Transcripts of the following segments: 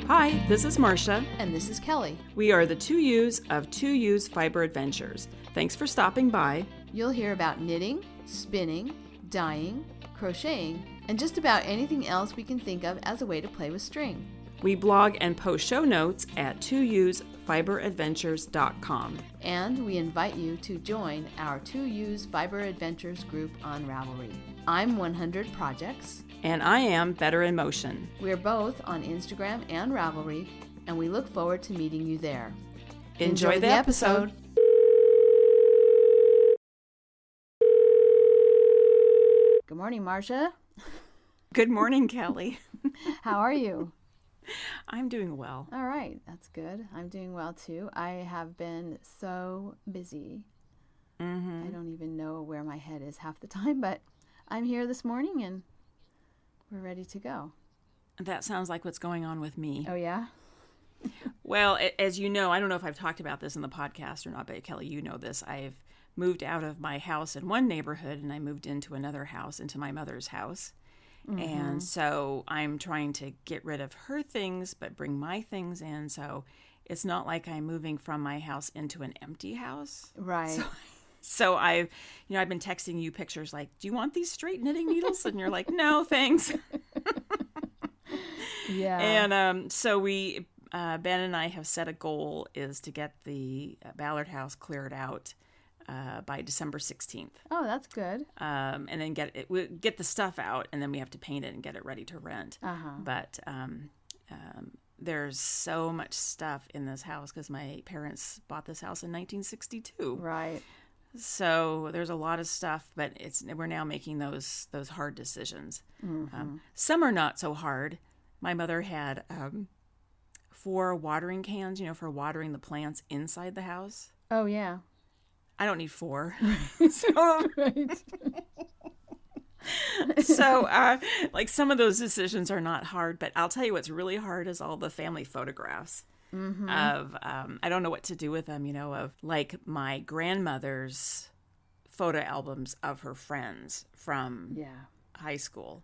Hi, this is Marsha. And this is Kelly. We are the two Ewes of Two Ewes Fiber Adventures. Thanks for stopping by. You'll hear about knitting, spinning, dyeing, crocheting, and just about anything else we can think of as a way to play with string. We blog and post show notes at twoewesfiberadventures.com. And we invite you to join our Two Ewes Fiber Adventures group on Ravelry. I'm 100 Projects. And I am Better in Motion. We're both on Instagram and Ravelry, and we look forward to meeting you there. Enjoy the episode. Good morning, Marsha. Good morning, Kelly. How are you? I'm doing well. All right, that's good. I'm doing well too. I have been so busy. I don't even know where my head is half the time, but I'm here this morning and we're ready to go. That sounds like what's going on with me. Oh, yeah? Well, as you know, I don't know if I've talked about this in the podcast or not, but Kelly, you know this. I've moved out of my house in one neighborhood and I moved into another house, into my mother's house. And so I'm trying to get rid of her things, but bring my things in. So it's not like I'm moving from my house into an empty house. Right. So I've been texting you pictures like, do you want these straight knitting needles? And you're like, no, thanks. Yeah. And so we, Ben and I have set a goal is to get the Ballard house cleared out by December 16th. Oh, that's good. And then get the stuff out, and then we have to paint it and get it ready to rent. But there's so much stuff in this house because my parents bought this house in 1962. Right. So there's a lot of stuff, but we're now making those hard decisions. Some are not so hard. My mother had 4 watering cans, for watering the plants inside the house. Oh, yeah. I don't need 4. Right. So, some of those decisions are not hard, but I'll tell you what's really hard is all the family photographs of, I don't know what to do with them, of like my grandmother's photo albums of her friends from high school.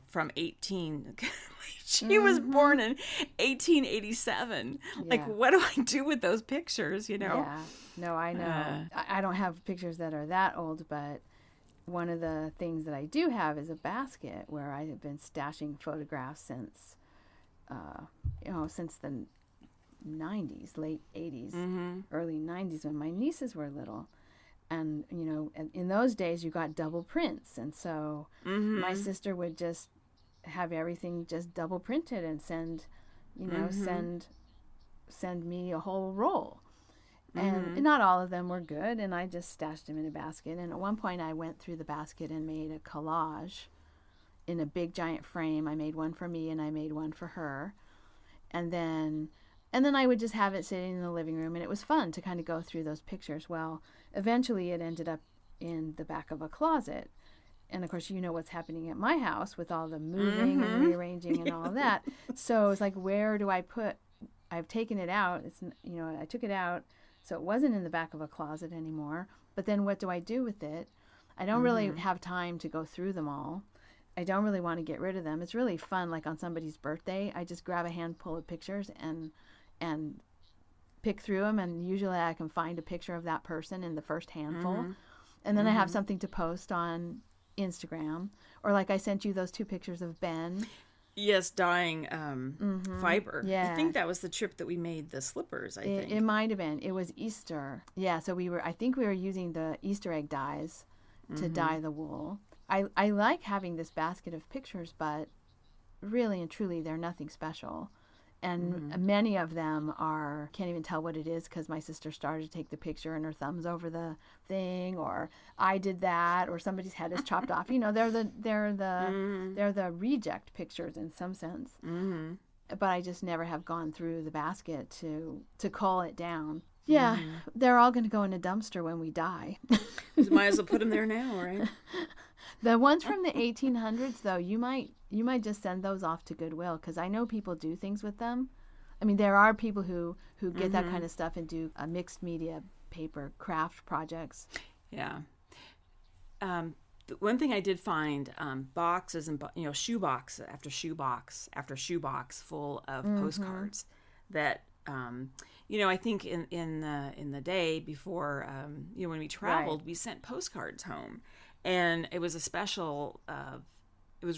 From 18, she was born in 1887. Yeah. Like, what do I do with those pictures, Yeah, no, I know. I don't have pictures that are that old, but one of the things that I do have is a basket where I have been stashing photographs since the 90s, late 80s, early 90s when my nieces were little. And, in those days you got double prints. And so my sister would just have everything just double printed and send me a whole roll. And not all of them were good. And I just stashed them in a basket. And at one point I went through the basket and made a collage in a big giant frame. I made one for me and I made one for her. And then I would just have it sitting in the living room, and it was fun to kind of go through those pictures. Well, eventually it ended up in the back of a closet. And, of course, you know what's happening at my house with all the moving and rearranging and all of that. So it's like, where do I put – I've taken it out. I took it out, so it wasn't in the back of a closet anymore. But then what do I do with it? I don't really have time to go through them all. I don't really want to get rid of them. It's really fun, like on somebody's birthday. I just grab a handful of pictures and pick through them, and usually I can find a picture of that person in the first handful. And then I have something to post on Instagram. Or like I sent you those 2 pictures of Ben. Yes, dyeing fiber. Yeah. I think that was the trip that we made the slippers, I think. It might have been. It was Easter. Yeah, so I think we were using the Easter egg dyes to dye the wool. I like having this basket of pictures, but really and truly they're nothing special. And many of them can't even tell what it is because my sister started to take the picture and her thumb's over the thing, or I did that, or somebody's head is chopped off. They're the reject pictures in some sense. But I just never have gone through the basket to cull it down. Yeah, they're all going to go in a dumpster when we die. Might as well put them there now, right? The ones from the 1800s, though, you might just send those off to Goodwill, because I know people do things with them. I mean, there are people who get that kind of stuff and do mixed media paper craft projects. Yeah. The one thing I did find, boxes and, shoe box after shoe box after shoe box full of postcards that, I think in the day before, when we traveled, we sent postcards home, and it was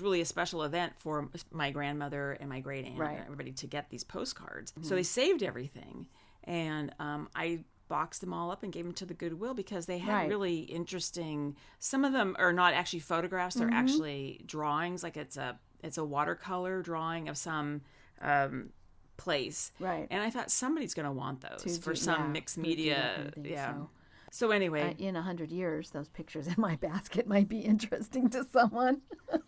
really a special event for my grandmother and my great aunt and everybody to get these postcards. So they saved everything, and I boxed them all up and gave them to the Goodwill because they had really interesting. Some of them are not actually photographs; they're actually drawings. Like it's a watercolor drawing of some place, right? And I thought somebody's going to want those for some mixed media, So anyway, in 100 years, those pictures in my basket might be interesting to someone.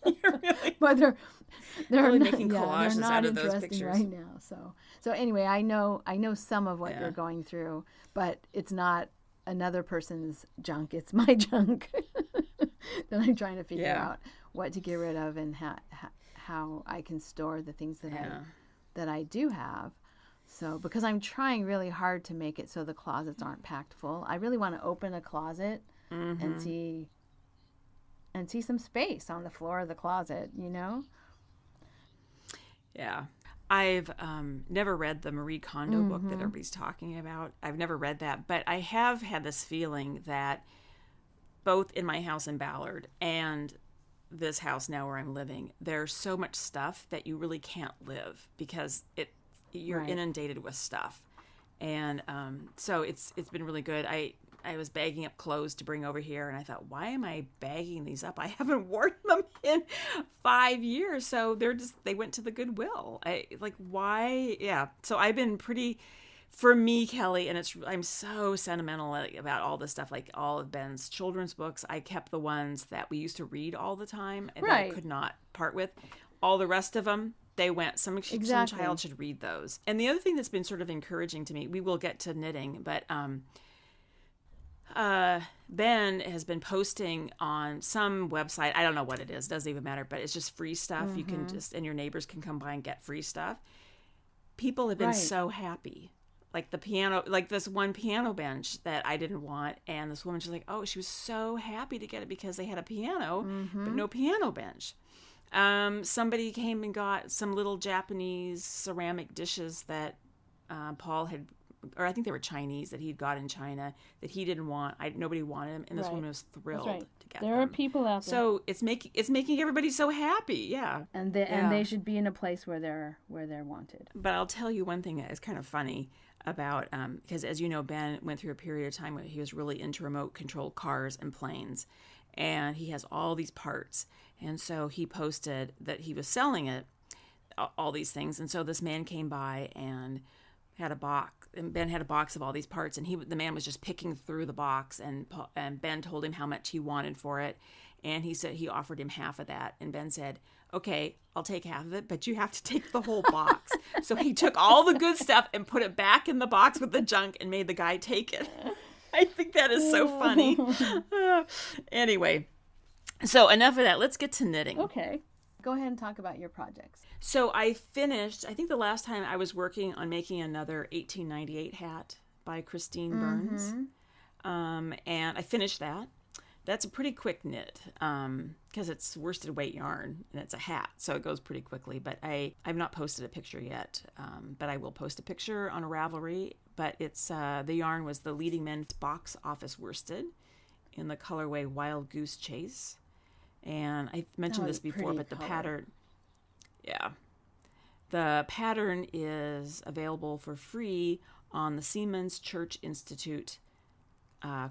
Really? But they're really not, making collages they're not out of those interesting pictures right now. So anyway, I know some of what you're going through, but it's not another person's junk. It's my junk that I'm trying to figure out what to get rid of and how I can store the things that I do have. So, because I'm trying really hard to make it so the closets aren't packed full. I really want to open a closet and see some space on the floor of the closet, Yeah. I've never read the Marie Kondo book that everybody's talking about. I've never read that, but I have had this feeling that both in my house in Ballard and this house now where I'm living, there's so much stuff that you really can't live because you're inundated with stuff. And so it's been really good. I was bagging up clothes to bring over here, and I thought, why am I bagging these up? I haven't worn them in 5 years. So they went to the Goodwill. Why? Yeah. So I've been for me, Kelly, and I'm so sentimental about all this stuff, like all of Ben's children's books. I kept the ones that we used to read all the time and that I could not part with. All the rest of them, they went, some child should read those. And the other thing that's been sort of encouraging to me, we will get to knitting, but Ben has been posting on some website. I don't know what it is. Doesn't even matter, but it's just free stuff. You can and your neighbors can come by and get free stuff. People have been so happy. Like the piano, like this one piano bench that I didn't want. And this woman, she's like, oh, she was so happy to get it because they had a piano, but no piano bench. Somebody came and got some little Japanese ceramic dishes that Paul had, or I think they were Chinese that he'd got in China that he didn't want. Nobody wanted them, and this woman was thrilled to get them. There are people out there. So it's making everybody so happy, And they should be in a place where they're wanted. But I'll tell you one thing that is kind of funny about because as you know, Ben went through a period of time where he was really into remote control cars and planes. And he has all these parts. And so he posted that he was selling it, all these things. And so this man came by and had a box. And Ben had a box of all these parts. And the man was just picking through the box. And Ben told him how much he wanted for it. And he said he offered him half of that. And Ben said, okay, I'll take half of it, but you have to take the whole box. So he took all the good stuff and put it back in the box with the junk and made the guy take it. I think that is so funny. Anyway, so enough of that. Let's get to knitting. Okay. Go ahead and talk about your projects. So I finished, I think the last time I was working on making another 1898 hat by Christine Burns. And I finished that. That's a pretty quick knit because it's worsted weight yarn and it's a hat, so it goes pretty quickly. But I've not posted a picture yet, but I will post a picture on a Ravelry. But it's the yarn was the Leading Men box office worsted in the colorway Wild Goose Chase, and I've mentioned this before, but the pattern, the pattern is available for free on the Seamen's Church Institute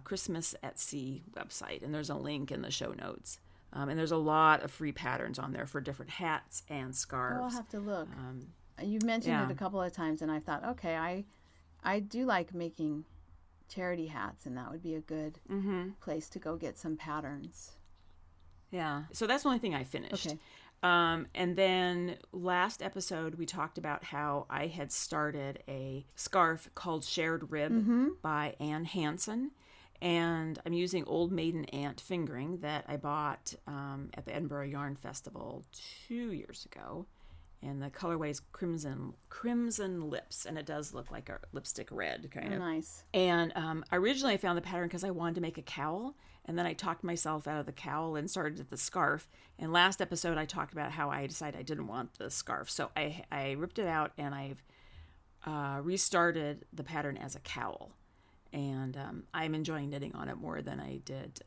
Christmas at Sea website, and there's a link in the show notes. And there's a lot of free patterns on there for different hats and scarves. Oh, I'll have to look. You've mentioned it a couple of times, and I thought, okay, I do like making charity hats, and that would be a good place to go get some patterns. Yeah. So that's the only thing I finished. Okay. And then last episode, we talked about how I had started a scarf called Shared Rib by Anne Hanson. And I'm using Old Maiden Aunt fingering that I bought at the Edinburgh Yarn Festival 2 years ago. And the colorway is crimson lips, and it does look like a lipstick red kind of. Nice. And originally I found the pattern because I wanted to make a cowl, and then I talked myself out of the cowl and started at the scarf. And last episode I talked about how I decided I didn't want the scarf, so I ripped it out and I've restarted the pattern as a cowl. And I'm enjoying knitting on it more than I did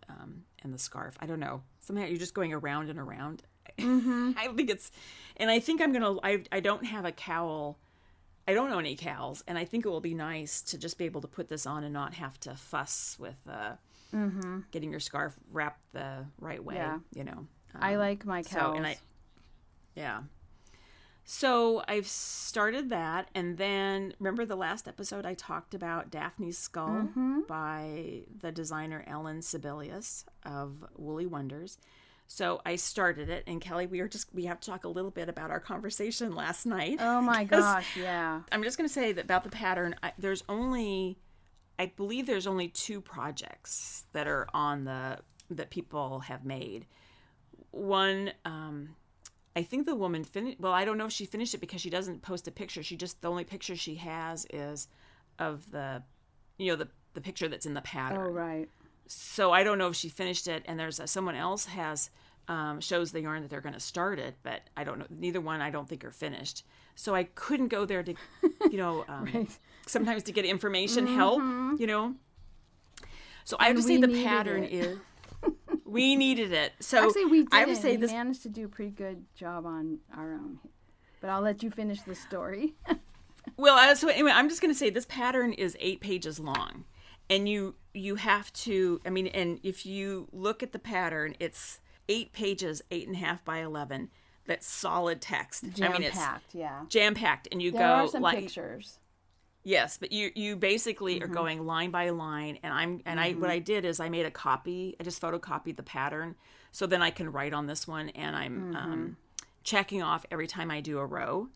in the scarf. I don't know. Somehow you're just going around and around. Mm-hmm. I think it's, and I think I'm going to, I don't have a cowl. I don't own any cowls. And I think it will be nice to just be able to put this on and not have to fuss with getting your scarf wrapped the right way, you know. I like my cowls. So I've started that, and then remember the last episode I talked about Daphne's Skull by the designer Ellen Sibelius of Woolly Wonders. So I started it, and Kelly, we have to talk a little bit about our conversation last night. Oh my gosh, yeah. I'm just going to say that about the pattern, I believe there's only 2 projects that are on that people have made. One, I think the woman finished. Well, I don't know if she finished it because she doesn't post a picture. The only picture she has is of the picture that's in the pattern. Oh, right. So I don't know if she finished it. And there's someone else has shows the yarn that they're going to start it, but I don't know. Neither one I don't think are finished. So I couldn't go there to, right. Sometimes to get information, help, So I have to say the pattern is. We needed it. So actually, we did. I would say we managed to do a pretty good job on our own. But I'll let you finish the story. Well, so anyway, I'm just going to say this pattern is 8 pages long, and you have to. I mean, and if you look at the pattern, it's 8 pages, 8.5 by 11. That's solid text. Jam-packed, yeah. Jam-packed, and there are some pictures. Yes, but you basically are going line by line, and what I did is I made a copy. I just photocopied the pattern, so then I can write on this one, and I'm checking off every time I do a row.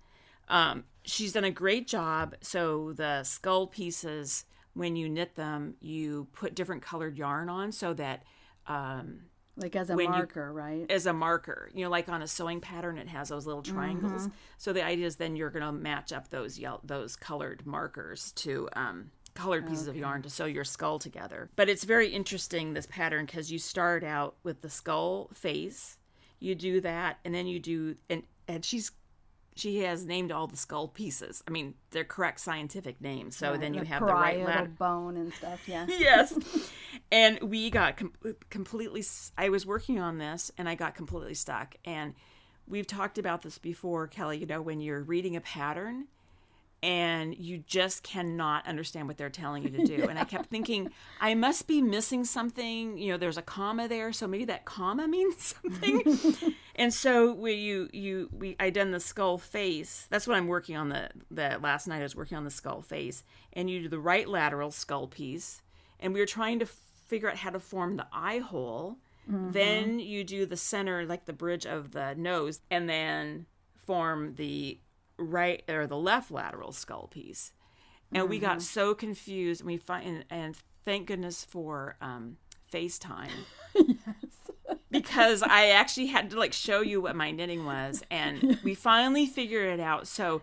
She's done a great job. So the skull pieces, when you knit them, you put different colored yarn on so that like as a marker, right? As a marker. Like on a sewing pattern, it has those little triangles. So the idea is then you're going to match up those colored markers to colored pieces of yarn to sew your skull together. But it's very interesting, this pattern, because you start out with the skull face. You do that, and then you do... And she has named all the skull pieces. I mean, they're correct scientific names. So then you have the right ladder. Bone and stuff, yeah. Yes. And we got completely... I was working on this, and I got completely stuck. And we've talked about this before, Kelly, when you're reading a pattern, and you just cannot understand what they're telling you to do. Yeah. And I kept thinking, I must be missing something. There's a comma there, so maybe that comma means something. And so I done the skull face. That's what I'm working on. The last night I was working on the skull face, and you do the right lateral skull piece, and we were trying to figure out how to form the eye hole. Then you do the center, like the bridge of the nose, and then form the right or the left lateral skull piece. And we got so confused, and thank goodness for FaceTime. Yes. Because I actually had to show you what my knitting was, and we finally figured it out. So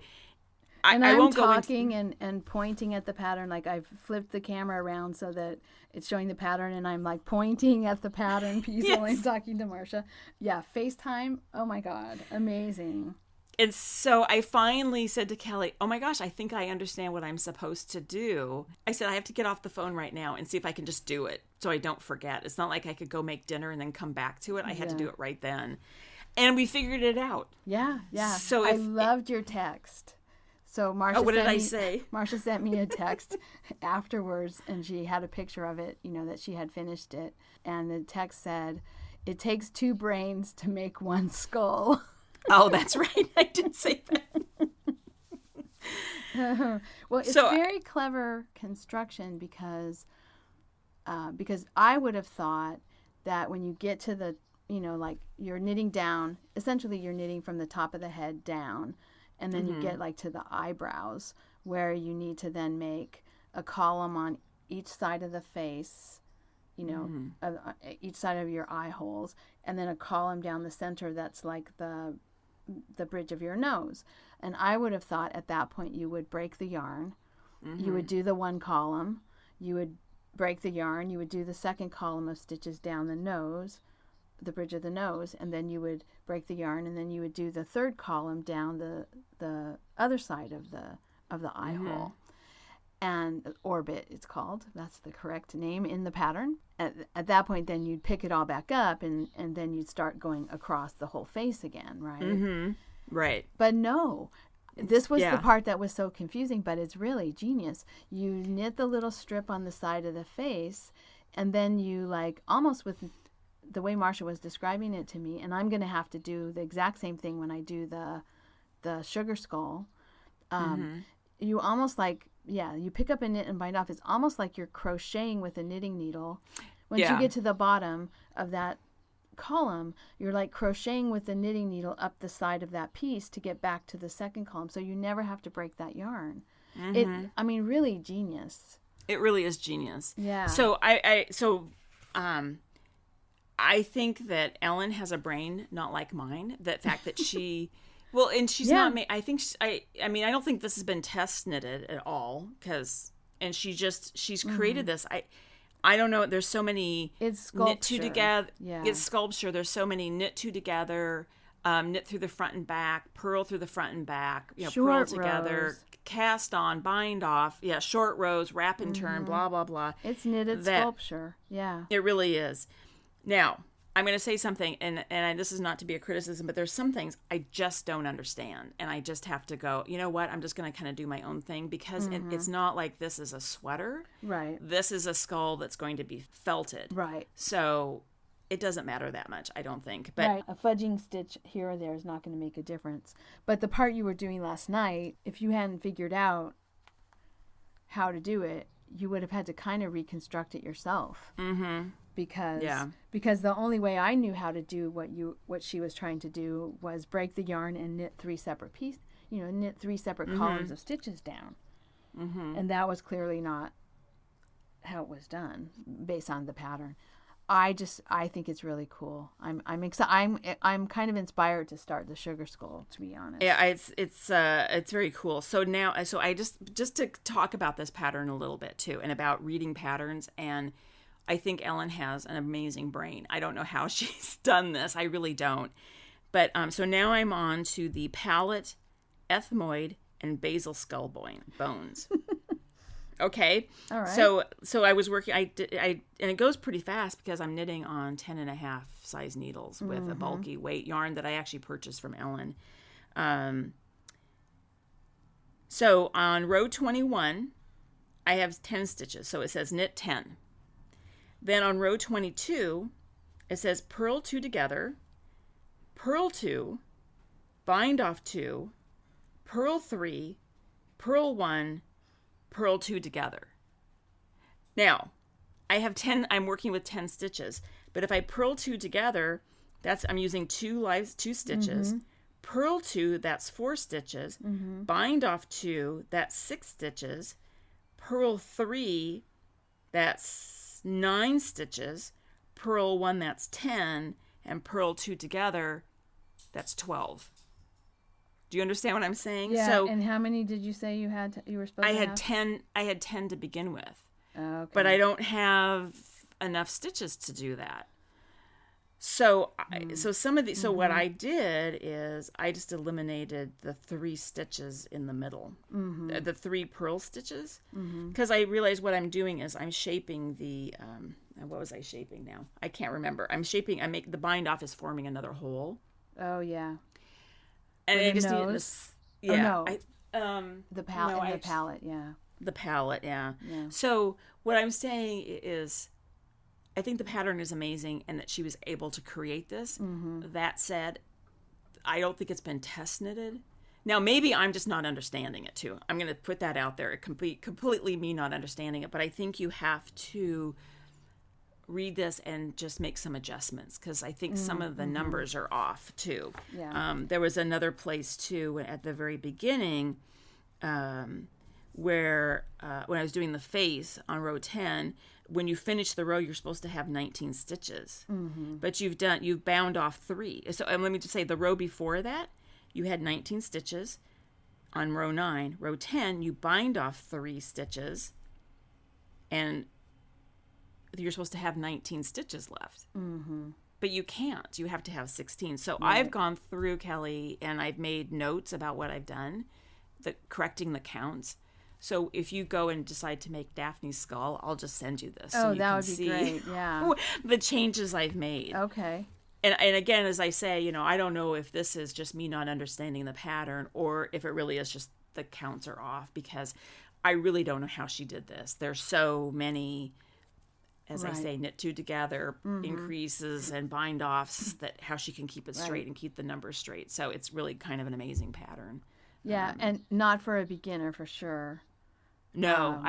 I'm talking and pointing at the pattern. I've flipped the camera around so that it's showing the pattern, and I'm pointing at the pattern piece while I'm talking to Marsha. Yeah, FaceTime. Oh my God, amazing. And so I finally said to Kelly, oh my gosh, I think I understand what I'm supposed to do. I said, I have to get off the phone right now and see if I can just do it so I don't forget. It's not like I could go make dinner and then come back to it. I had to do it right then. And we figured it out. Yeah. So I loved your text. So Marsha what did I say? Marsha sent me a text afterwards, and she had a picture of it, that she had finished it. And the text said, it takes 2 brains to make 1 skull. Oh, that's right. I did say that. Well, it's very clever construction because I would have thought that when you get to the, you're knitting down, essentially you're knitting from the top of the head down, and then you get to the eyebrows, where you need to then make a column on each side of the face, each side of your eye holes, and then a column down the center that's like the the bridge of your nose. And I would have thought at that point you would break the yarn. You would do the one column. You would break the yarn. You would do the second column of stitches down the nose, the bridge of the nose, and then you would break the yarn, and then you would do the third column down the other side of the eye hole. And orbit, it's called. That's the correct name in the pattern. At that point, then you'd pick it all back up, and then you'd start going across the whole face again, right? Right. But no, this was the part that was so confusing, but it's really genius. You knit the little strip on the side of the face, and then you, like, almost with the way Marsha was describing it to me, and I'm going to have to do the exact same thing when I do the sugar skull. You almost like, you pick up a knit and bind off. It's almost like you're crocheting with a knitting needle. Once you get to the bottom of that column, you're like crocheting with the knitting needle up the side of that piece to get back to the second column, so you never have to break that yarn. Really genius. It really is genius. Yeah. So I think that Ellen has a brain not like mine. The fact that she well, and she's not I think I don't think this has been test knitted at all, she's created this. I don't know. There's so many knit two together. Yeah. It's sculpture. There's so many knit two together, knit through the front and back, purl through the front and back, purl together, cast on, bind off. Yeah, short rows, wrap and turn, blah, blah, blah. It's knitted sculpture. Yeah. It really is. Now, I'm going to say something, and this is not to be a criticism, but there's some things I just don't understand, and I just have to go, you know what, I'm just going to kind of do my own thing, because it's not like this is a sweater. Right. This is a skull that's going to be felted. Right. So it doesn't matter that much, I don't think. But right. A fudging stitch here or there is not going to make a difference. But the part you were doing last night, if you hadn't figured out how to do it, you would have had to kind of reconstruct it yourself. Because the only way I knew how to do what she was trying to do was break the yarn and knit three separate columns of stitches down. And that was clearly not how it was done based on the pattern. I think it's really cool. I'm excited. I'm kind of inspired to start the sugar skull, to be honest. Yeah, it's very cool. So now, I just to talk about this pattern a little bit too, and about reading patterns, and I think Ellen has an amazing brain. I don't know how she's done this. I really don't. But so now I'm on to the palette, ethmoid, and basal skull bones. Okay. All right. So I was working. And it goes pretty fast because I'm knitting on 10.5 size needles with a bulky weight yarn that I actually purchased from Ellen. So on row 21, I have 10 stitches. So it says knit 10. Then on row 22, it says purl 2 together, purl 2, bind off 2, purl 3, purl 1, purl 2 together. Now, I'm working with 10 stitches, but if I purl 2 together, I'm using 2 stitches. Purl 2, that's 4 stitches. Bind off 2, that's 6 stitches. Purl 3, that's 9 stitches. Purl 1, that's 10, and purl 2 together, that's 12. Do you understand what I'm saying? Yeah. So, and how many did you say you were supposed to have? 10. I had 10 to begin with. Okay. But I don't have enough stitches to do that. So what I did is I just eliminated the 3 stitches in the middle, the 3 purl stitches, because I realized what I'm doing is I'm shaping the, what was I shaping now? I can't remember. The bind off is forming another hole. Oh yeah. And I just needed this. Yeah. The palette, yeah. The palette, yeah. So what I'm saying is, I think the pattern is amazing and that she was able to create this. That said, I don't think it's been test knitted. Now, maybe I'm just not understanding it too. I'm going to put that out there. Completely me not understanding it. But I think you have to read this and just make some adjustments, because I think some of the numbers are off too. Yeah. There was another place too at the very beginning where when I was doing the face on row 10, when you finish the row, you're supposed to have 19 stitches, but you've bound off 3. So let me just say, the row before that, you had 19 stitches. On row 9, row 10, you bind off 3 stitches, and you're supposed to have 19 stitches left. Mm-hmm. But you can't. You have to have 16. So Right. I've gone through, Kelly, and I've made notes about what I've done, correcting the counts. So if you go and decide to make Daphne's skull, I'll just send you this. So you that can would be see great. Yeah. the changes I've made. Okay. And again, as I say, I don't know if this is just me not understanding the pattern or if it really is just the counts are off, because I really don't know how she did this. There's so many, as I say, knit two together increases and bind offs, that how she can keep it straight and keep the numbers straight. So it's really kind of an amazing pattern. Yeah, and not for a beginner for sure. No,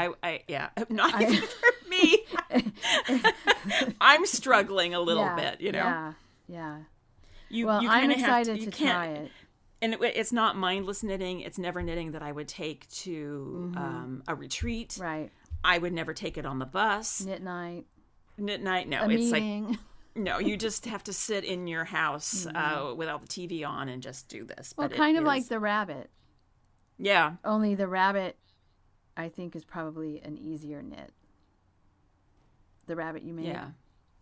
not even for me. I'm struggling a little bit, Yeah. have I'm excited to try it. And it's not mindless knitting. It's never knitting that I would take to a retreat. Right. I would never take it on the bus. Knit night. No, A it's meeting. like, no, you just have to sit in your house without the TV on and just do this. Well, but kind of like the rabbit. Yeah. Only the rabbit, I think, is probably an easier knit. The rabbit you made? Yeah.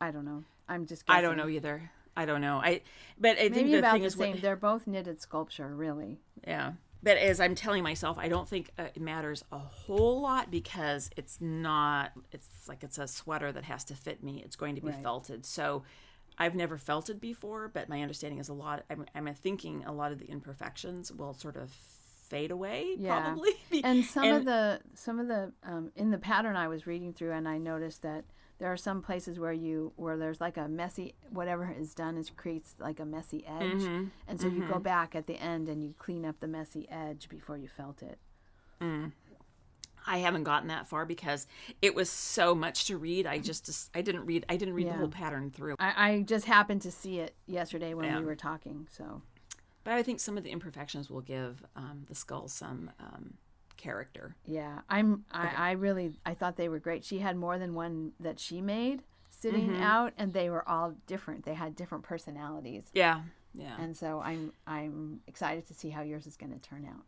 I don't know. I'm just guessing. I don't know either. I don't know. But I think Maybe the about thing the is same. They're both knitted sculpture, really. Yeah. But as I'm telling myself, I don't think it matters a whole lot, because it's like it's a sweater that has to fit me. It's going to be felted. So I've never felted before, but my understanding is I'm thinking a lot of the imperfections will sort of fade away, probably. And some of the in the pattern I was reading through, and I noticed that there are some places where there's like a messy, whatever is done is creates like a messy edge. And so you go back at the end and you clean up the messy edge before you felt it. I haven't gotten that far because it was so much to read. I didn't read the whole pattern through. I just happened to see it yesterday when we were talking, so. But I think some of the imperfections will give the skull some character. Yeah, I thought they were great. She had more than one that she made sitting out, and they were all different. They had different personalities. Yeah. And so I'm excited to see how yours is going to turn out.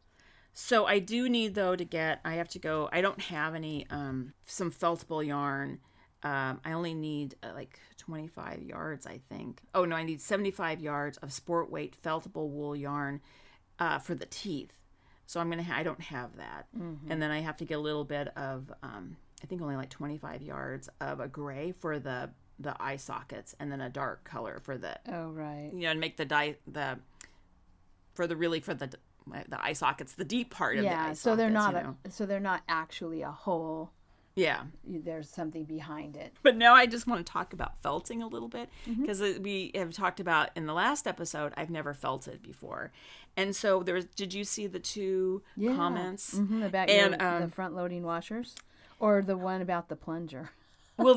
So I do need, though, I have to go. I don't have any some feltable yarn. I only need like 25 yards, I think. Oh no, I need 75 yards of sport weight feltable wool yarn for the teeth. So I don't have that. And then I have to get a little bit of, I think only like 25 yards of a gray for the eye sockets, and then a dark color for the. Oh right. And make the eye sockets, the deep part of the eye sockets. So they're not so they're not actually a hole. Yeah. There's something behind it. But now I just want to talk about felting a little bit, because we have talked about in the last episode, I've never felted before. And so did you see the two comments? About the front loading washers, or the one about the plunger? Well,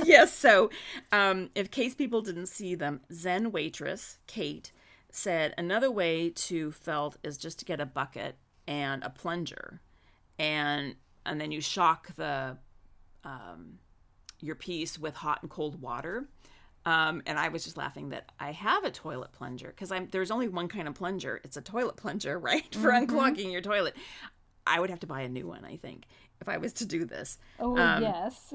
yes. So in case people didn't see them, Zen Waitress, Kate, said another way to felt is just to get a bucket and a plunger, and then you shock your piece with hot and cold water. And I was just laughing that I have a toilet plunger, because there's only one kind of plunger. It's a toilet plunger, right? For unclogging your toilet. I would have to buy a new one, I think, if I was to do this. Oh, yes.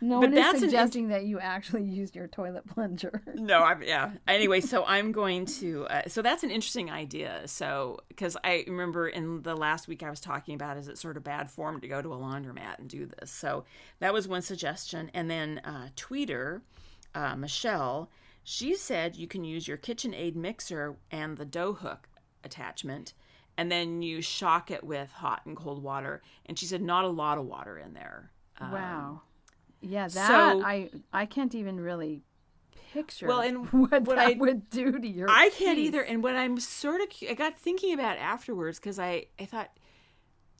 No one is suggesting that you actually used your toilet plunger. No, Anyway, so I'm going to. So that's an interesting idea. So, because I remember in the last week I was talking about, is it sort of bad form to go to a laundromat and do this? So that was one suggestion. And then Tweeter, Michelle, she said you can use your KitchenAid mixer and the dough hook attachment, and then you shock it with hot and cold water. And she said not a lot of water in there. Wow. Yeah, I can't even really picture what that would do to your I can't piece. either. And what I'm I got thinking about afterwards, because I thought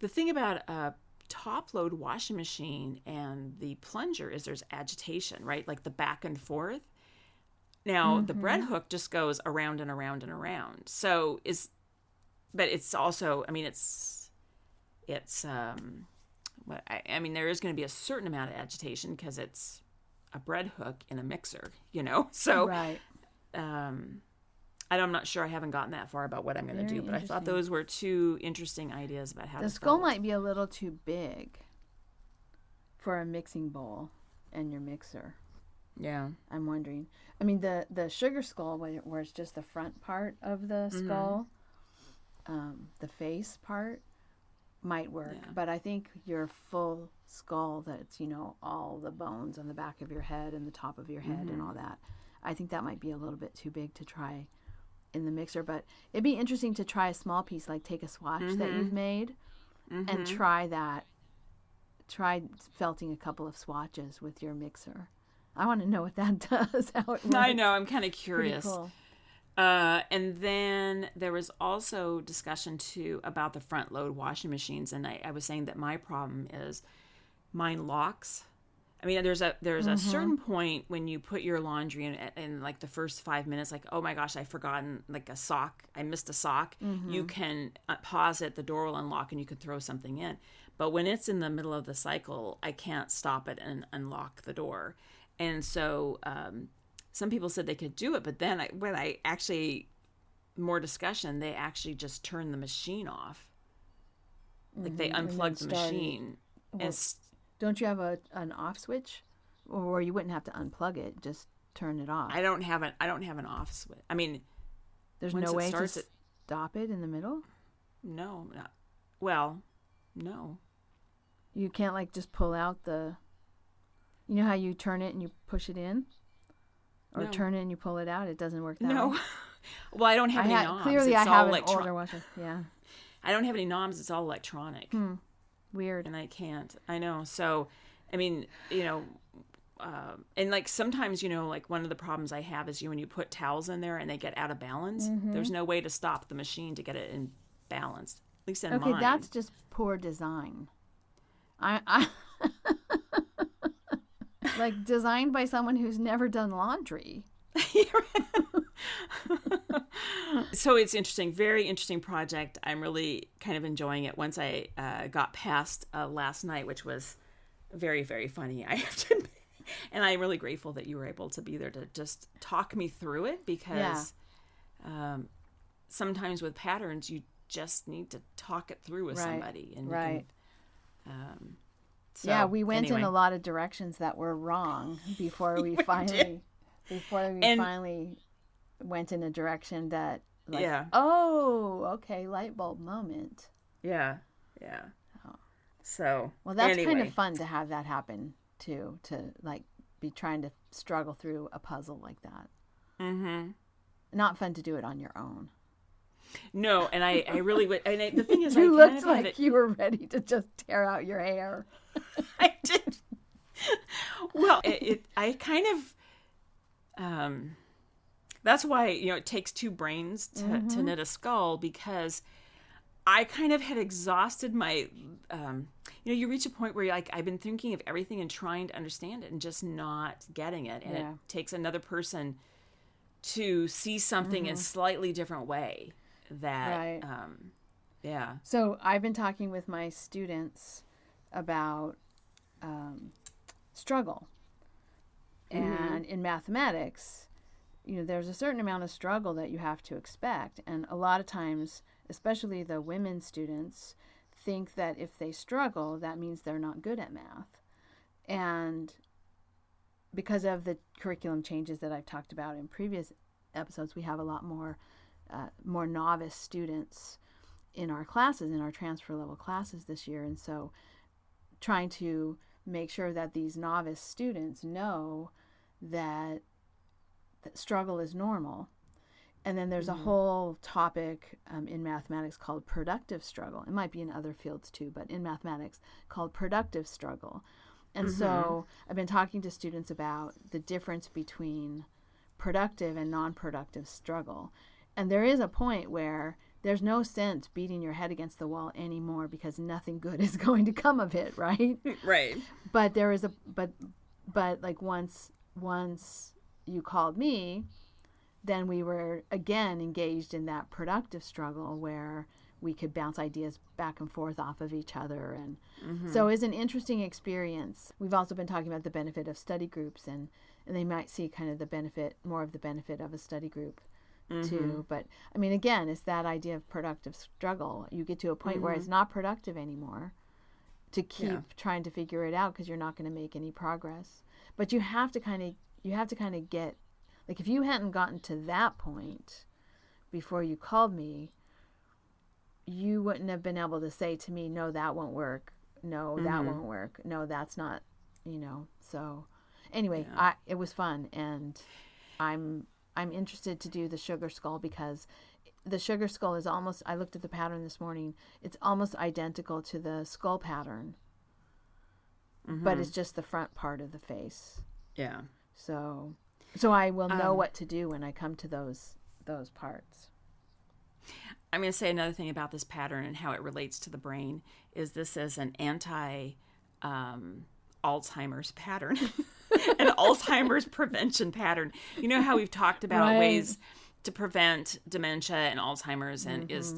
the thing about a top load washing machine and the plunger is there's agitation, right? Like the back and forth. Now the bread hook just goes around and around and around. But it's also, it's there is going to be a certain amount of agitation because it's a bread hook in a mixer, So, right. I I'm not sure. I haven't gotten that far about what I'm going to do, but I thought those were two interesting ideas about how to skull might be a little too big for a mixing bowl and your mixer. Yeah. I'm wondering. I mean, the sugar skull, where it's just the front part of the skull, the face part, might work. Yeah. But I think your full skull, that's, all the bones on the back of your head and the top of your head and all that, I think that might be a little bit too big to try in the mixer. But it'd be interesting to try a small piece, like take a swatch that you've made and try that. Try felting a couple of swatches with your mixer. I want to know what that does, how it works. I know, I'm kind of curious. Pretty cool. And then there was also discussion too about the front load washing machines, and I was saying that my problem is mine locks. I mean, there's a certain point when you put your laundry in like the first 5 minutes, like, oh my gosh, I've forgotten like a sock. I missed a sock. You can pause it, the door will unlock, and you can throw something in. But when it's in the middle of the cycle, I can't stop it and unlock the door. And so some people said they could do it, but then more discussion, they actually just turn the machine off. Like they unplug the machine. Don't you have an off switch, or you wouldn't have to unplug it? Just turn it off. I don't have an off switch. I mean, there's no way to stop it in the middle. No, no. You can't like just pull out the. You know how you turn it and you push it in, or turn it and you pull it out. It doesn't work that way. No. Well, I don't have any knobs. Clearly, I have an older washer. Yeah. I don't have any knobs. It's all electronic. Weird. And I can't. I know. So, I mean, and like sometimes, like one of the problems I have is when you put towels in there and they get out of balance, there's no way to stop the machine to get it in balance. At least in mine. Okay, that's just poor design. I like designed by someone who's never done laundry. So it's interesting, very interesting project. I'm really kind of enjoying it once I got past last night, which was very, very funny, I have to admit. And I'm really grateful that you were able to be there to just talk me through it, because sometimes with patterns, you just need to talk it through with somebody. And so, we went in a lot of directions that were wrong before we finally went in a direction that light bulb moment. Yeah. So that's kind of fun to have that happen too, to like be trying to struggle through a puzzle like that. Not fun to do it on your own. No, and I really would. And the thing is, you looked like you were ready to just tear out your hair. I did. Well, I kind of. That's why it takes two brains to knit a skull, because I kind of had exhausted my. You reach a point where you're like, I've been thinking of everything and trying to understand it and just not getting it, and it takes another person to see something in a slightly different way. So I've been talking with my students about struggle, and in mathematics, there's a certain amount of struggle that you have to expect, and a lot of times, especially the women students, think that if they struggle, that means they're not good at math. And because of the curriculum changes that I've talked about in previous episodes, we have a lot more novice students in our classes, in our transfer level classes this year. And so trying to make sure that these novice students know that struggle is normal. And then there's a whole topic in mathematics called productive struggle. It might be in other fields too, but in mathematics called productive struggle. And so I've been talking to students about the difference between productive and non-productive struggle. And there is a point where there's no sense beating your head against the wall anymore, because nothing good is going to come of it, right? Right. But there is but like once you called me, then we were again engaged in that productive struggle where we could bounce ideas back and forth off of each other. And so it's an interesting experience. We've also been talking about the benefit of study groups, and and they might see kind of the benefit, more of the benefit of a study group too. But I mean, again, it's that idea of productive struggle. You get to a point where it's not productive anymore to keep trying to figure it out because you're not going to make any progress. But you have to kind of get, like, if you hadn't gotten to that point before you called me, you wouldn't have been able to say to me, no, that won't work. No, that won't work. No, that's not, so anyway, it was fun. And I'm interested to do the sugar skull because the sugar skull is almost, I looked at the pattern this morning, it's almost identical to the skull pattern, but it's just the front part of the face. Yeah. So I will know what to do when I come to those parts. I'm going to say another thing about this pattern and how it relates to the brain is this is an Alzheimer's pattern, an Alzheimer's prevention pattern. You know how we've talked about ways to prevent dementia and Alzheimer's, and is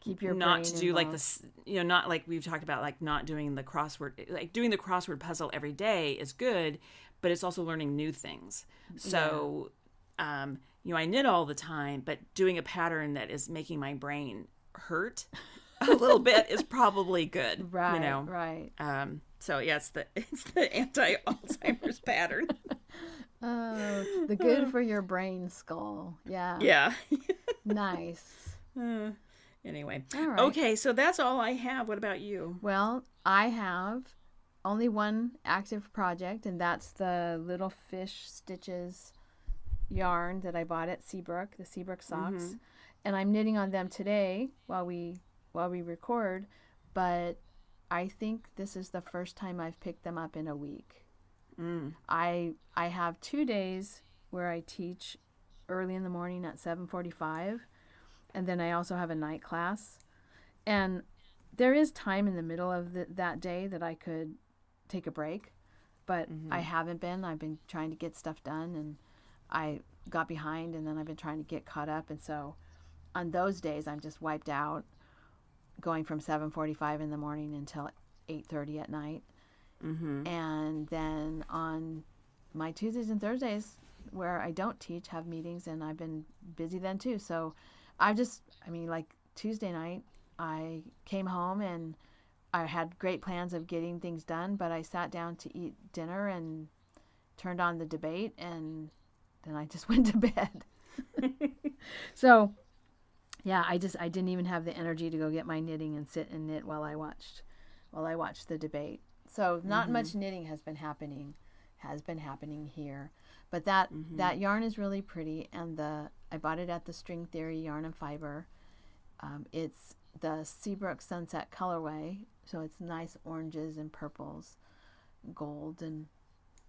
keep your not brain to do involved. like this, not like we've talked about, like not doing the crossword, like doing the crossword puzzle every day is good, but it's also learning new things. So, I knit all the time, but doing a pattern that is making my brain hurt a little bit is probably good. Right. Right. So yeah, it's the anti-Alzheimer's pattern. Oh, the good for your brain skull. Yeah. Yeah. Nice. Anyway. All right. Okay, so that's all I have. What about you? Well, I have only one active project, and that's the Little Fish Stitches yarn that I bought at Seabrook, the Seabrook Socks. And I'm knitting on them today while we record, but I think this is the first time I've picked them up in a week. I have 2 days where I teach early in the morning at 7:45, and then I also have a night class. And there is time in the middle of that day that I could take a break, but I haven't been. I've been trying to get stuff done, and I got behind, and then I've been trying to get caught up. And so on those days, I'm just wiped out, going from 7:45 in the morning until 8:30 at night. And then on my Tuesdays and Thursdays, where I don't teach, have meetings, and I've been busy then too. So like Tuesday night, I came home and I had great plans of getting things done, but I sat down to eat dinner and turned on the debate, and then I just went to bed. So yeah, I didn't even have the energy to go get my knitting and sit and knit while I watched the debate. So not much knitting has been happening here, but that yarn is really pretty, and I bought it at the String Theory Yarn and Fiber. It's the Seabrook Sunset colorway, so it's nice oranges and purples, gold, and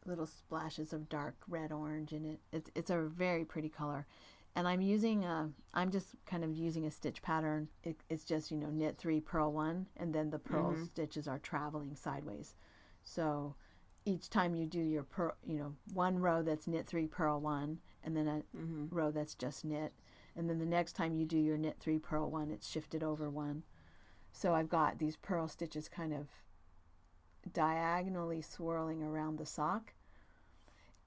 little splashes of dark red orange in it. It's a very pretty color. And I'm just kind of using a stitch pattern. It's just, knit 3, purl 1, and then the purl stitches are traveling sideways. So each time you do your purl, one row that's knit 3, purl 1, and then a row that's just knit. And then the next time you do your knit 3, purl 1, it's shifted over 1. So I've got these purl stitches kind of diagonally swirling around the sock.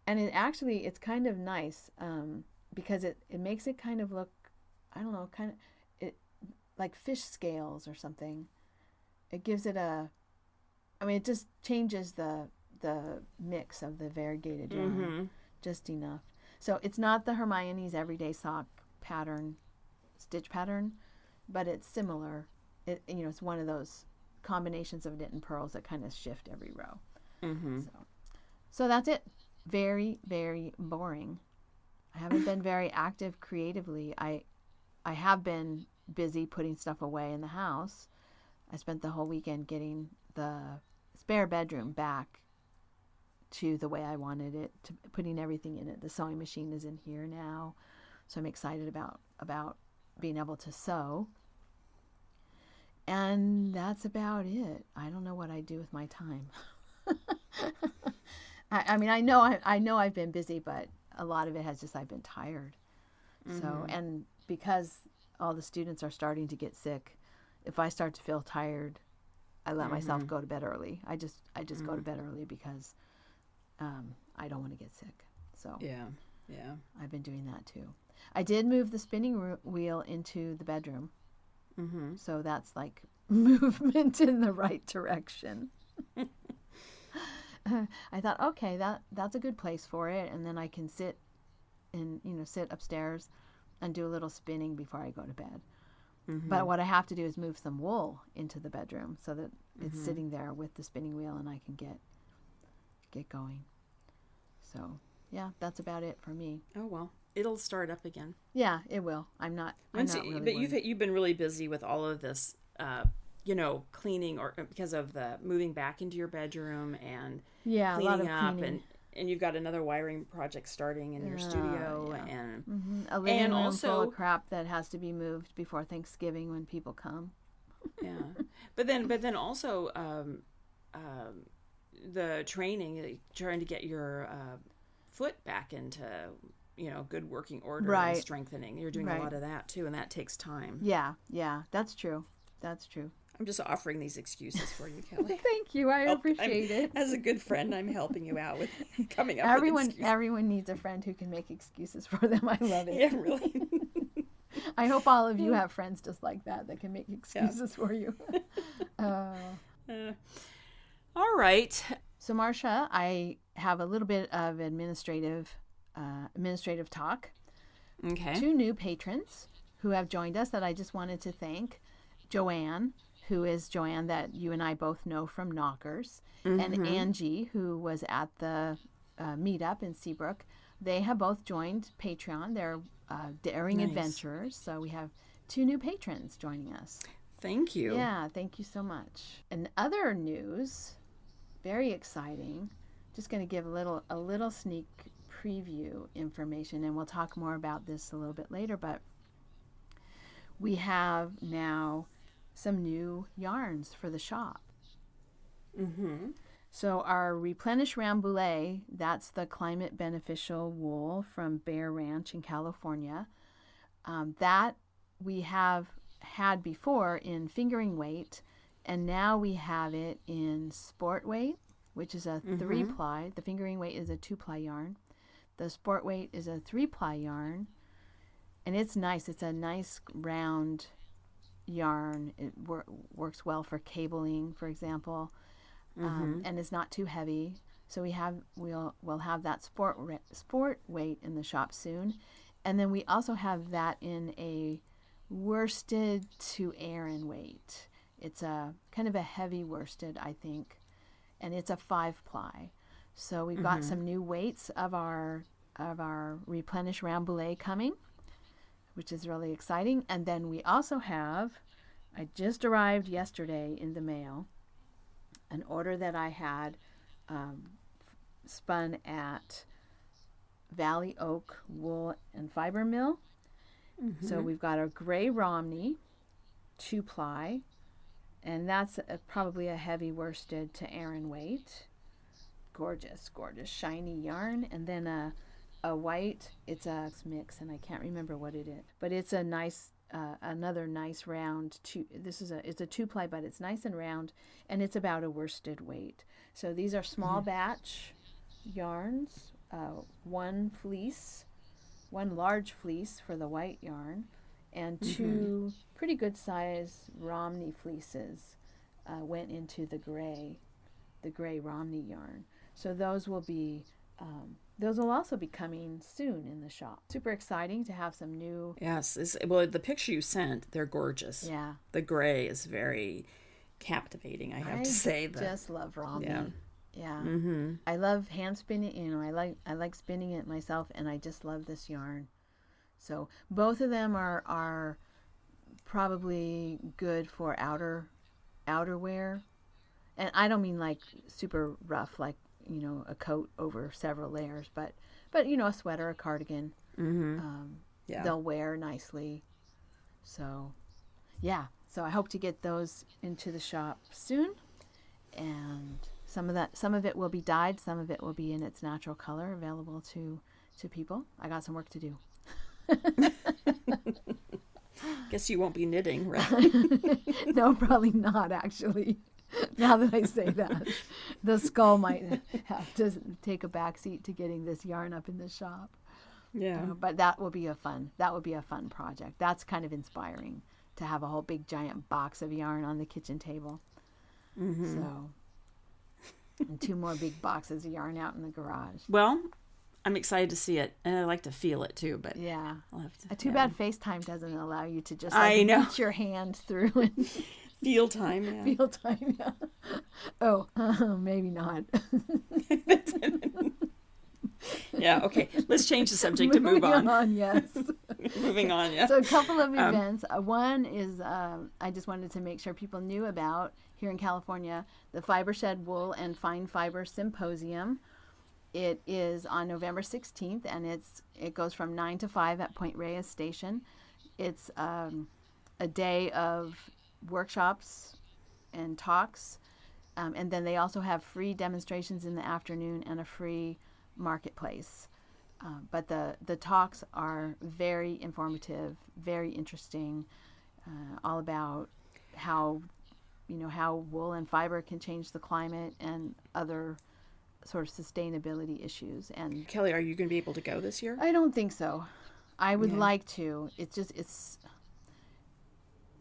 And it's kind of nice. Because it makes it kind of look, I don't know, like fish scales or something. It gives it it just changes the mix of the variegated yarn just enough. So it's not the Hermione's Everyday Sock pattern, stitch pattern, but it's similar. It's one of those combinations of knit and purls that kind of shift every row. So that's it. Very, very boring. I haven't been very active creatively. I have been busy putting stuff away in the house. I spent the whole weekend getting the spare bedroom back to the way I wanted it, to putting everything in it. The sewing machine is in here now, so I'm excited about being able to sew. And that's about it. I don't know what I do with my time. I know I've been busy, but a lot of it has just, I've been tired. So, and because all the students are starting to get sick, if I start to feel tired, I let myself go to bed early. I just go to bed early because I don't want to get sick. So Yeah. I've been doing that too. I did move the spinning wheel into the bedroom. Mm-hmm. So that's like movement in the right direction. I thought, okay, that's a good place for it. And then I can sit upstairs and do a little spinning before I go to bed. Mm-hmm. But what I have to do is move some wool into the bedroom so that it's sitting there with the spinning wheel and I can get going. So, yeah, that's about it for me. Oh, well, it'll start up again. Yeah, it will. I'm not really but worried. you've been really busy with all of this, cleaning, or because of the moving back into your bedroom and Yeah, cleaning a lot of up, cleaning. and you've got another wiring project starting in your studio, yeah. and A living room full also of crap that has to be moved before Thanksgiving when people come. yeah, but then also the training, trying to get your foot back into good working order, Right. and strengthening. You're doing Right. a lot of that too, and that takes time. Yeah, that's true. That's true. I'm just offering these excuses for you, Kelly. Thank you. I appreciate it. As a good friend, I'm helping you out with coming up with excuses. Everyone needs a friend who can make excuses for them. I love it. Yeah, really. I hope all of you have friends just like that can make excuses for you. All right. So, Marsha, I have a little bit of administrative talk. Okay. 2 new patrons who have joined us that I just wanted to thank. Joanne, who is Joanne that you and I both know from Knockers, and Angie, who was at the meetup in Seabrook. They have both joined Patreon. They're daring Nice. adventurers. So we have 2 new patrons joining us. Thank you. Yeah, thank you so much. And other news, very exciting. Just going to give a little sneak preview information, and we'll talk more about this a little bit later. But we have now some new yarns for the shop. Mm-hmm. So our Replenish Rambouillet, that's the climate beneficial wool from Bear Ranch in California. That we have had before in fingering weight, and now we have it in sport weight, which is a 3-ply. The fingering weight is a 2-ply yarn. The sport weight is a 3-ply yarn, and it's nice. It's a nice round yarn. It works well for cabling, for example, and it's not too heavy. So we'll have that sport weight in the shop soon, and then we also have that in a worsted to Aran weight. It's a kind of a heavy worsted, I think, and it's a 5-ply. So we've got some new weights of our Replenish Rambouillet coming, which is really exciting. And then we also have, I just arrived yesterday in the mail, an order that I had spun at Valley Oak Wool and Fiber Mill. So we've got a gray Romney 2-ply, and that's probably a heavy worsted to Aran weight. Gorgeous, shiny yarn. And then a white, it's a mix, and I can't remember what it is, but it's a nice, another nice round. It's a 2-ply, but it's nice and round, and it's about a worsted weight. So these are small batch yarns, one large fleece for the white yarn, and 2 pretty good size Romney fleeces went into the gray Romney yarn. So those will also be coming soon in the shop. Super exciting to have some new. Yes. The picture you sent, they're gorgeous. Yeah. The gray is very captivating, I have to say. I just love Romney. Yeah. I love hand spinning. I like spinning it myself, and I just love this yarn. So both of them are probably good for outerwear, and I don't mean like super rough, like a coat over several layers, but a sweater, a cardigan. They'll wear nicely. So yeah. So I hope to get those into the shop soon, and some of it will be dyed, some of it will be in its natural color, available to people. I got some work to do. Guess you won't be knitting, right? No, probably not, actually. Now that I say that, the skull might have to take a backseat to getting this yarn up in the shop. Yeah. But that would be a fun project. That's kind of inspiring to have a whole big giant box of yarn on the kitchen table. Mm-hmm. So, and 2 more big boxes of yarn out in the garage. Well, I'm excited to see it, and I like to feel it too. But yeah, I'll have to, too bad FaceTime doesn't allow you to just reach your hand through and feel time. Yeah. Feel time. Yeah. Oh, maybe not. Yeah. Okay. Let's change the subject and move on. Yes. Moving on. Yeah. So a couple of events. One is I just wanted to make sure people knew about here in California the Fiber Shed Wool and Fine Fiber Symposium. It is on November 16th, and it goes from 9 to 5 at Point Reyes Station. It's a day of workshops and talks, and then they also have free demonstrations in the afternoon and a free marketplace. But the talks are very informative, very interesting, all about how wool and fiber can change the climate and other sort of sustainability issues. And Kelly, are you going to be able to go this year? I don't think so. I would like to. It's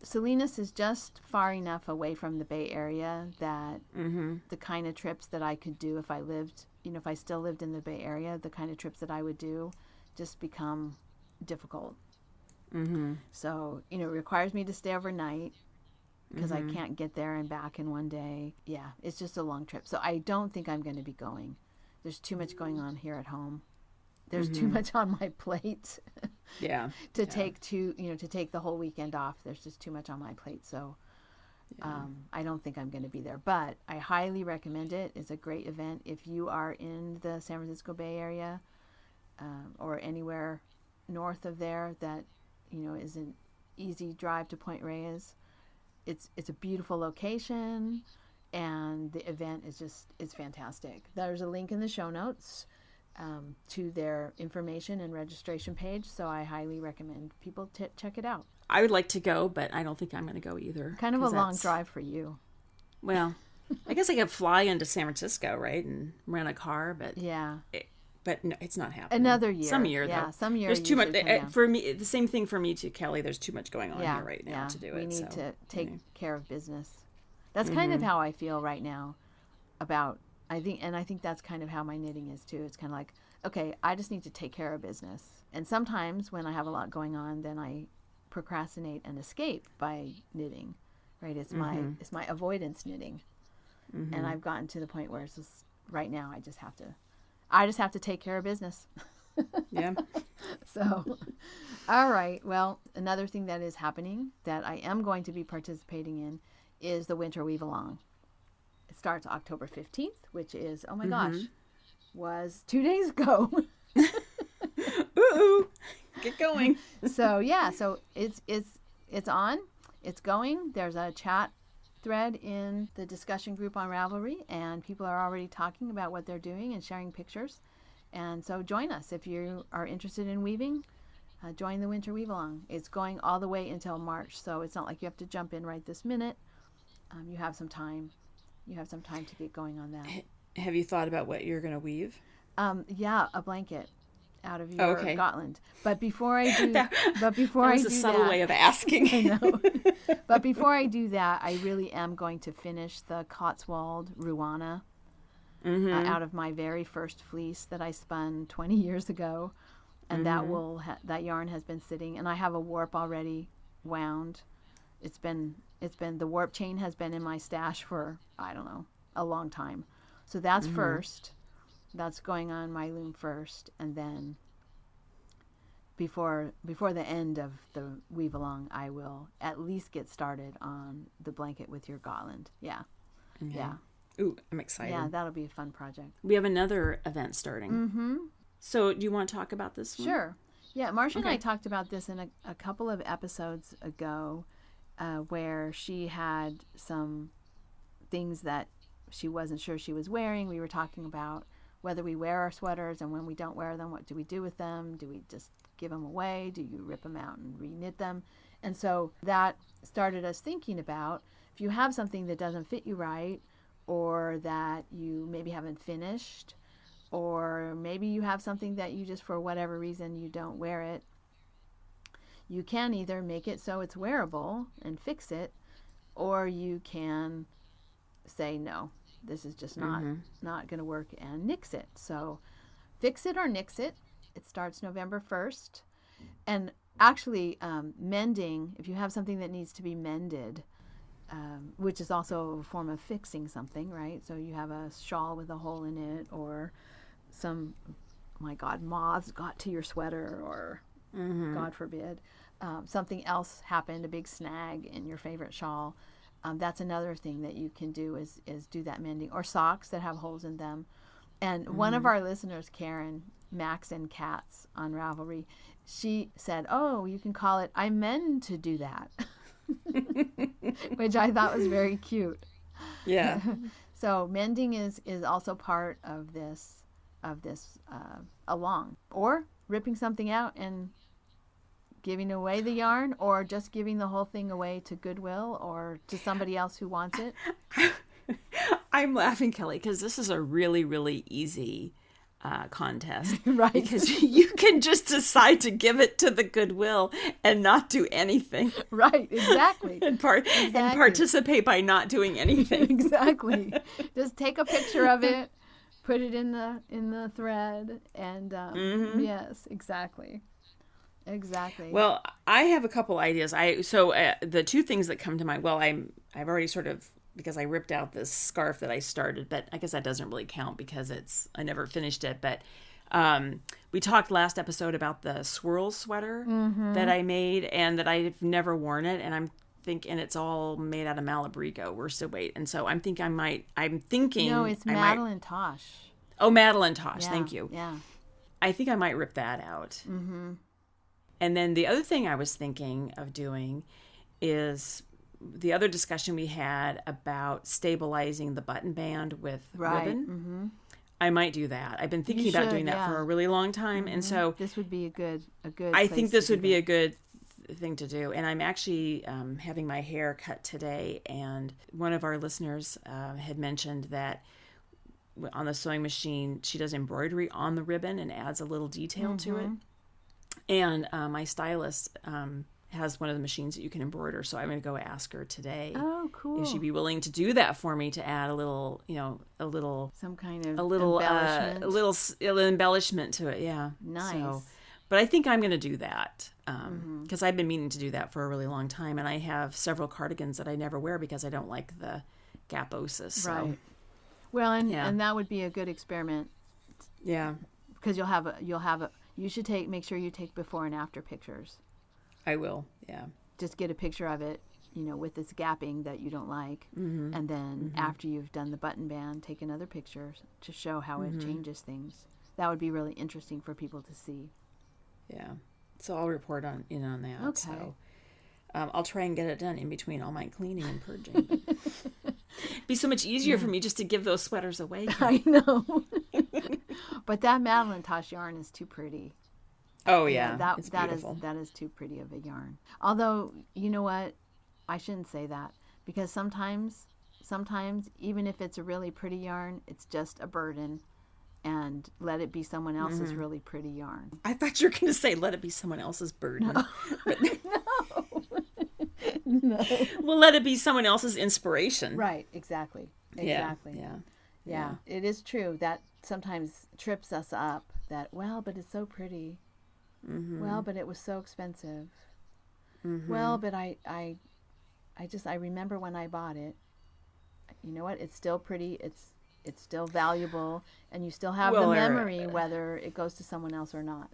Salinas is just far enough away from the Bay Area that the kind of trips that I could do if I still lived in the Bay Area, the kind of trips that I would do just become difficult. Mm-hmm. So, it requires me to stay overnight because I can't get there and back in one day. Yeah, it's just a long trip. So I don't think I'm going to be going. There's too much going on here at home. There's too much on my plate. Yeah. to take the whole weekend off. There's just too much on my plate. So I don't think I'm going to be there. But I highly recommend it. It's a great event. If you are in the San Francisco Bay Area or anywhere north of there that, is an easy drive to Point Reyes, it's a beautiful location, and the event is fantastic. There's a link in the show notes to their information and registration page, so I highly recommend people check it out. I would like to go, but I don't think I'm going to go either. Kind of a long drive for you. Well, I guess I could fly into San Francisco, right, and rent a car, but yeah. But no, it's not happening. Another year. Some year, yeah, though. Some year. There's too much for me. The same thing for me too, Kelly. There's too much going on here right now to do it. We need to take care of business. That's kind of how I feel right now. I think that's kind of how my knitting is too. It's kind of like, okay, I just need to take care of business. And sometimes when I have a lot going on, then I procrastinate and escape by knitting. Right? It's my avoidance knitting. Mm-hmm. And I've gotten to the point where it's just, right now I just have to take care of business. Yeah. So, all right. Well, another thing that is happening that I am going to be participating in is the Winter Weave Along. It starts October 15th, which is, oh my gosh, was 2 days ago. Ooh, get going. So it's on, it's going. There's a chat thread in the discussion group on Ravelry, and people are already talking about what they're doing and sharing pictures. And so join us if you are interested in weaving. Join the Winter Weave Along. It's going all the way until March, so it's not like you have to jump in right this minute. You have some time. You have some time to get going on that. Have you thought about what you're going to weave? Yeah, a blanket out of your Gotland. But before I do, that was a subtle way of asking. I know. But before I do that, I really am going to finish the Cotswold Ruana out of my very first fleece that I spun 20 years ago, and that yarn has been sitting, and I have a warp already wound. It's been the warp chain has been in my stash for, I don't know, a long time. So that's first. That's going on my loom first, and then before the end of the weave along, I will at least get started on the blanket with your Gotland. Yeah. Okay. Yeah. Ooh, I'm excited. Yeah, that'll be a fun project. We have another event starting. Mm-hmm. So do you want to talk about this one? Sure. Yeah, Marsha and I talked about this in a couple of episodes ago, where she had some things that she wasn't sure she was wearing. We were talking about whether we wear our sweaters, and when we don't wear them, what do we do with them? Do we just give them away? Do you rip them out and reknit them? And so that started us thinking about, if you have something that doesn't fit you right, or that you maybe haven't finished, or maybe you have something that you just, for whatever reason, you don't wear it, you can either make it so it's wearable and fix it, or you can say, no, this is just not going to work, and nix it. So fix it or nix it. It starts November 1st. And actually, mending, if you have something that needs to be mended, which is also a form of fixing something, right? So you have a shawl with a hole in it, or some, oh my God, moths got to your sweater, or God forbid, something else happened, a big snag in your favorite shawl. That's another thing that you can do is do that mending, or socks that have holes in them. And one of our listeners, Karen, Max and Cats on Ravelry, she said, oh, you can call it, I meant to do that. Which I thought was very cute. Yeah. So mending is also part of this along, or ripping something out and giving away the yarn, or just giving the whole thing away to Goodwill or to somebody else who wants it. I'm laughing, Kelly, because this is a really, really easy contest. Right. Because you can just decide to give it to the Goodwill and not do anything. Right, exactly. And participate by not doing anything. Exactly. Just take a picture of it, put it in the thread, and yes, exactly. Exactly. Well, I have a couple ideas. The two things that come to mind. Well, I've already sort of, because I ripped out this scarf that I started, but I guess that doesn't really count because I never finished it. But we talked last episode about the swirl sweater that I made, and that I've never worn it, and I'm thinking it's all made out of Malabrigo worsted weight, and so I'm thinking no, it's Madeline Tosh. Oh, Madeline Tosh. Yeah, thank you. Yeah. I think I might rip that out. And then the other thing I was thinking of doing is the other discussion we had about stabilizing the button band with ribbon. I might do that. I've been thinking about doing that for a really long time, and so this would be a good. I think this would be a good thing to do. And I'm actually having my hair cut today, and one of our listeners had mentioned that on the sewing machine she does embroidery on the ribbon and adds a little detail to it. And my stylist has one of the machines that you can embroider, so I'm going to go ask her today. Oh, cool! If she'd be willing to do that for me, to add some kind of embellishment to it. Yeah, nice. So, but I think I'm going to do that because I've been meaning to do that for a really long time, and I have several cardigans that I never wear because I don't like the gaposis. So. Right. Well, and that would be a good experiment. Yeah. Because you should make sure you take before and after pictures. I will, yeah. Just get a picture of it, with this gapping that you don't like. And then after you've done the button band, take another picture to show how it changes things. That would be really interesting for people to see. Yeah. So I'll report on that. Okay. So I'll try and get it done in between all my cleaning and purging. It'd be so much easier for me just to give those sweaters away. I know. But that Madeline Tosh yarn is too pretty. Oh, yeah. It's beautiful. That is too pretty of a yarn. Although, you know what? I shouldn't say that. Because sometimes, even if it's a really pretty yarn, it's just a burden. And let it be someone else's really pretty yarn. I thought you were going to say, let it be someone else's burden. No. But... No. Well, let it be someone else's inspiration. Right, exactly. Yeah. It is true that sometimes trips us up that, but it's so pretty. Well, but it was so expensive. Well, but I remember when I bought it. You know what? It's still pretty. It's still valuable, and you still have the memory whether it goes to someone else or not.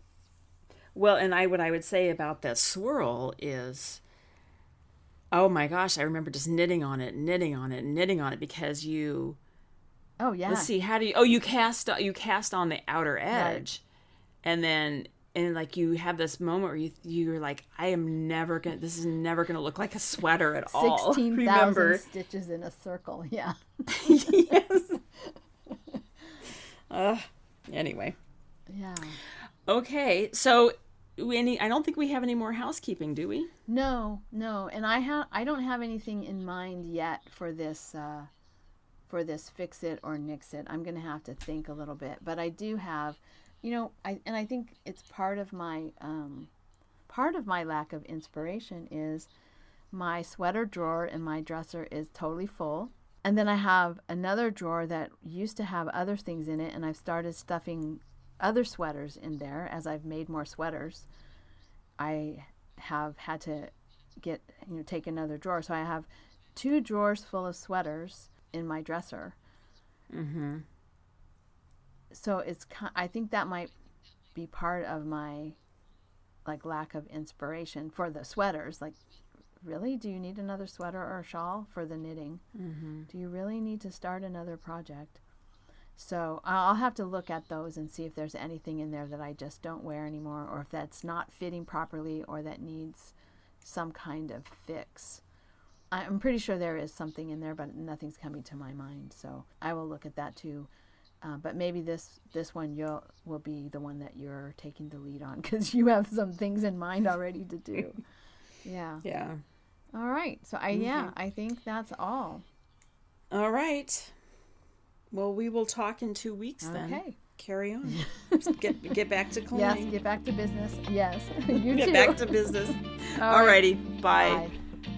Well, and what I would say about that swirl is, oh my gosh, I remember just knitting on it because you. Oh yeah. Let's see. How do you? Oh, you cast on the outer edge, right. And like you have this moment where you're like, this is never gonna look like a sweater at all. 16,000 stitches in a circle. Yeah. Yes. Anyway. Yeah. Okay, so I don't think we have any more housekeeping, do we? No. And I don't have anything in mind yet for this fix it or nix it. I'm going to have to think a little bit, but I do have, I think it's part of my lack of inspiration is my sweater drawer in my dresser is totally full. And then I have another drawer that used to have other things in it, and I've started stuffing other sweaters in there as I've made more sweaters. I have had to take another drawer. So I have 2 drawers full of sweaters in my dresser. Mm-hmm. So I think that might be part of my lack of inspiration for the sweaters. Really, do you need another sweater or a shawl for the knitting? Mm-hmm. Do you really need to start another project? So I'll have to look at those and see if there's anything in there that I just don't wear anymore, or if that's not fitting properly, or that needs some kind of fix. I'm pretty sure there is something in there, but nothing's coming to my mind. So I will look at that too. But maybe this one will be the one that you're taking the lead on, because you have some things in mind already to do. Yeah. Yeah. All right. So I think that's all. All right. Well, we will talk in 2 weeks then. Okay. Carry on. Get back to cleaning. Yes, get back to business. Yes, you Get too. back to business. All righty. Bye.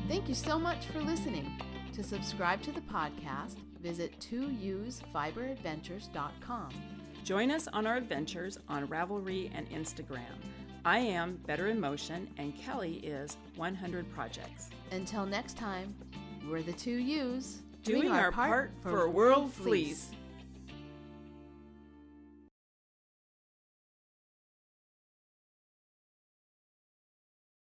Thank you so much for listening. To subscribe to the podcast, visit 2usefiberadventures.com. Join us on our adventures on Ravelry and Instagram. I am Better in Motion, and Kelly is 100 Projects. Until next time, we're the 2 U's doing our part for World Fleece.